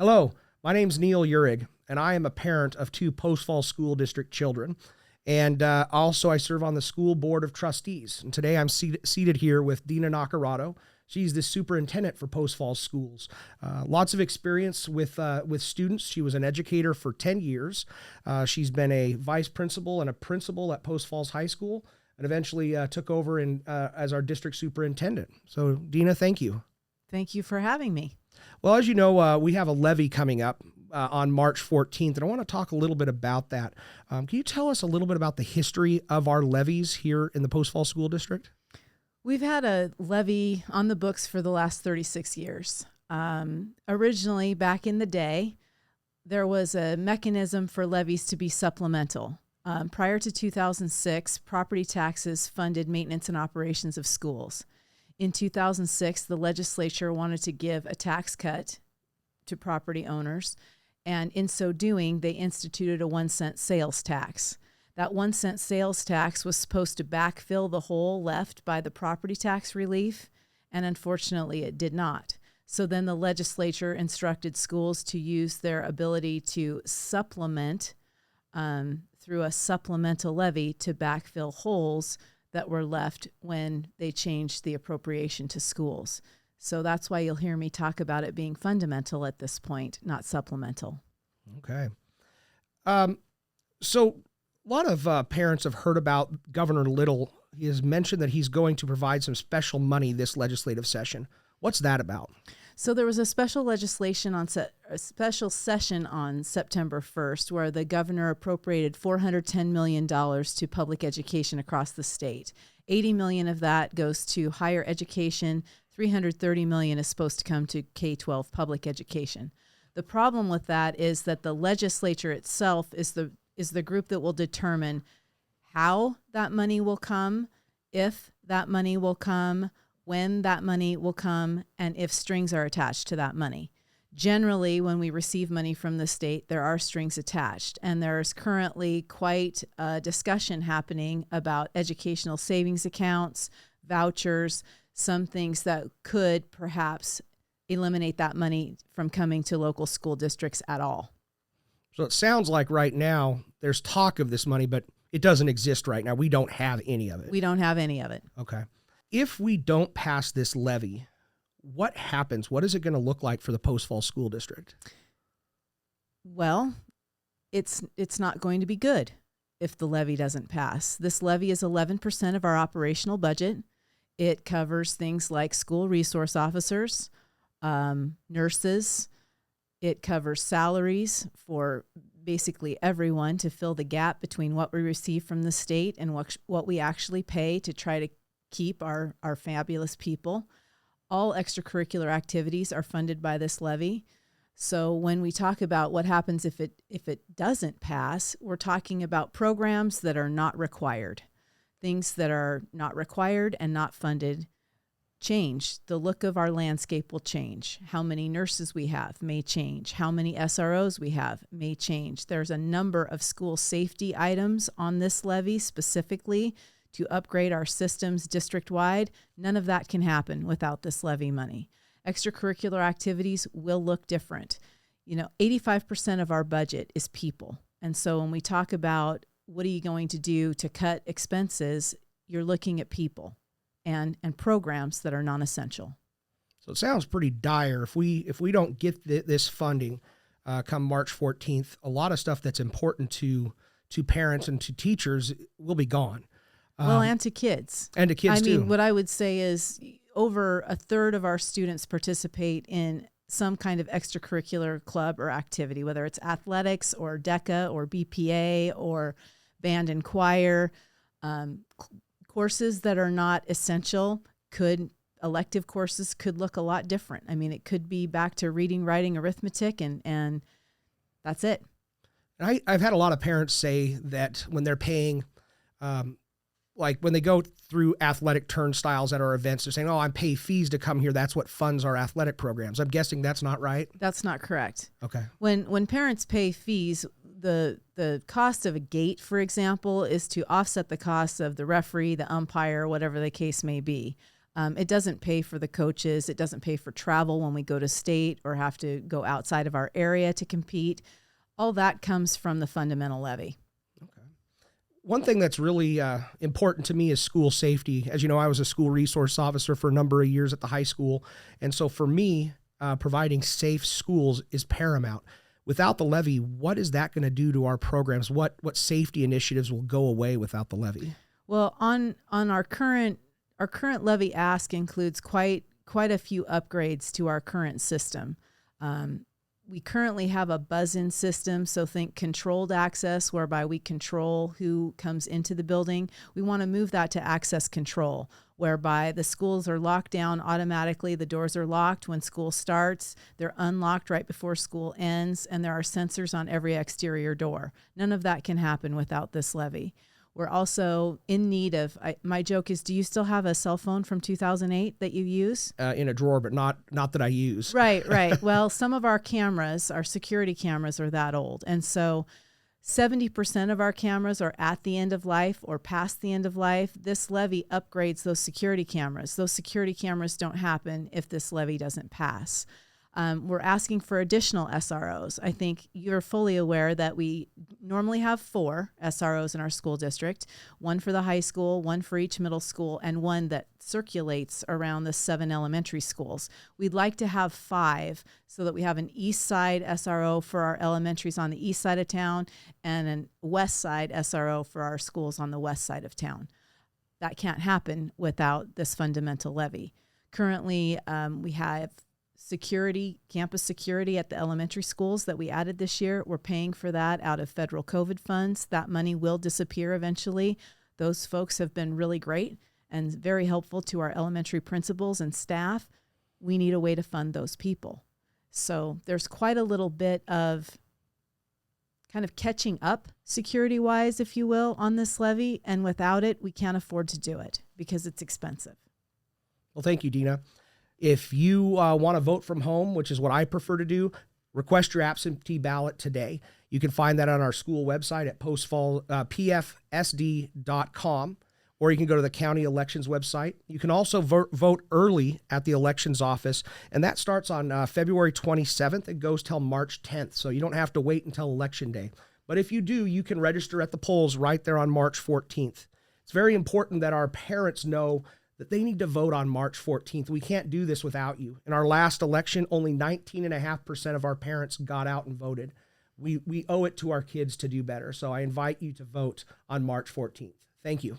Hello, my name's Neil Uhrig, and I am a parent of two Post Falls School District children. And also I serve on the school board of trustees. And today I'm seated here with Dena Naccarato. She's the superintendent for Post Falls Schools. Lots of experience with students. She was an educator for 10 years. She's been a vice principal and a principal at Post Falls High School, and eventually took over as our district superintendent. So Dena, thank you. Thank you for having me. Well, as you know, we have a levy coming up on March 14th, and I want to talk a little bit about that. Can you tell us a little bit about the history of our levies here in the Post Falls School District? We've had a levy on the books for the last 36 years. Originally, back in the day, there was a mechanism for levies to be supplemental. Prior to 2006, property taxes funded maintenance and operations of schools. In 2006, the legislature wanted to give a tax cut to property owners, and in so doing, they instituted a 1-cent sales tax. That 1-cent sales tax was supposed to backfill the hole left by the property tax relief, and unfortunately it did not. So then the legislature instructed schools to use their ability to supplement through a supplemental levy to backfill holes that were left when they changed the appropriation to schools. So that's why you'll hear me talk about it being fundamental at this point, not supplemental. Okay. So a lot of parents have heard about Governor Little. He has mentioned that he's going to provide some special money this legislative session. What's that about? So there was a special legislation a special session on September 1st where the governor appropriated $410 million to public education across the state. $80 million of that goes to higher education. $330 million is supposed to come to K-12 public education. The problem with that is that the legislature itself is the group that will determine how that money will come, if that money will come, when that money will come, and if strings are attached to that money. Generally, when we receive money from the state, there are strings attached, and there's currently quite a discussion happening about educational savings accounts, vouchers, some things that could perhaps eliminate that money from coming to local school districts at all. So it sounds like right now there's talk of this money, but it doesn't exist right now. We don't have any of it. We don't have any of it. Okay. If we don't pass this levy, what happens? What is it going to look like for the Post Falls School District? Well, it's not going to be good if the levy doesn't pass. This levy is 11% of our operational budget. It covers things like school resource officers, nurses. It covers salaries for basically everyone to fill the gap between what we receive from the state and what we actually pay to try to keep our fabulous people. All extracurricular activities are funded by this levy. So when we talk about what happens if it doesn't pass, we're talking about programs that are not required. Things that are not required and not funded change. The look of our landscape will change. How many nurses we have may change. How many SROs we have may change. There's a number of school safety items on this levy specifically to upgrade our systems district-wide. None of that can happen without this levy money. Extracurricular activities will look different. 85% of our budget is people. And so when we talk about what are you going to do to cut expenses, you're looking at people and programs that are non-essential. So it sounds pretty dire. If we don't get this funding come March 14th, a lot of stuff that's important to parents and to teachers will be gone. Well, and to kids. And to kids, too. I mean, what I would say is over a third of our students participate in some kind of extracurricular club or activity, whether it's athletics or DECA or BPA or band and choir. Courses that are not essential elective courses could look a lot different. I mean, it could be back to reading, writing, arithmetic, and that's it. I've had a lot of parents say that when they're paying, like when they go through athletic turnstiles at our events, they're saying, oh, I pay fees to come here. That's what funds our athletic programs. I'm guessing that's not right. That's not correct. Okay. When parents pay fees, the cost of a gate, for example, is to offset the cost of the referee, the umpire, whatever the case may be. It doesn't pay for the coaches. It doesn't pay for travel when we go to state or have to go outside of our area to compete. All that comes from the fundamental levy. Okay. One thing that's really important to me is school safety. As you know, I was a school resource officer for a number of years at the high school. And so for me, providing safe schools is paramount. Without the levy, what is that going to do to our programs? What safety initiatives will go away without the levy? Well, on our current levy ask includes quite a few upgrades to our current system. We currently have a buzz-in system, so think controlled access, whereby we control who comes into the building. We want to move that to access control, whereby the schools are locked down automatically. The doors are locked when school starts. They're unlocked right before school ends, and there are sensors on every exterior door. None of that can happen without this levy. We're also in need of, my joke is, do you still have a cell phone from 2008 that you use? In a drawer, but not that I use. Right. Well, some of our cameras, our security cameras, are that old. And so 70% of our cameras are at the end of life or past the end of life. This levy upgrades those security cameras. Those security cameras don't happen if this levy doesn't pass. We're asking for additional SROs. I think you're fully aware that we normally have 4 SROs in our school district, 1 for the high school, 1 for each middle school, and 1 that circulates around the 7 elementary schools. We'd like to have 5 so that we have an east side SRO for our elementaries on the east side of town and an west side SRO for our schools on the west side of town. That can't happen without this fundamental levy. Currently, we have campus security at the elementary schools that we added this year. We're paying for that out of federal COVID funds. That money will disappear eventually. Those folks have been really great and very helpful to our elementary principals and staff. We need a way to fund those people. So there's quite a little bit of kind of catching up security-wise, if you will, on this levy. And without it, we can't afford to do it because it's expensive. Well, thank you, Dena. If you want to vote from home, which is what I prefer to do, request your absentee ballot today. You can find that on our school website at PFSD.com, or you can go to the county elections website. You can also vote early at the elections office, and that starts on February 27th. It goes till March 10th, so you don't have to wait until Election Day. But if you do, you can register at the polls right there on March 14th. It's very important that our parents know that they need to vote on March 14th. We can't do this without you. In our last election, only 19.5% of our parents got out and voted. We owe it to our kids to do better. So I invite you to vote on March 14th. Thank you.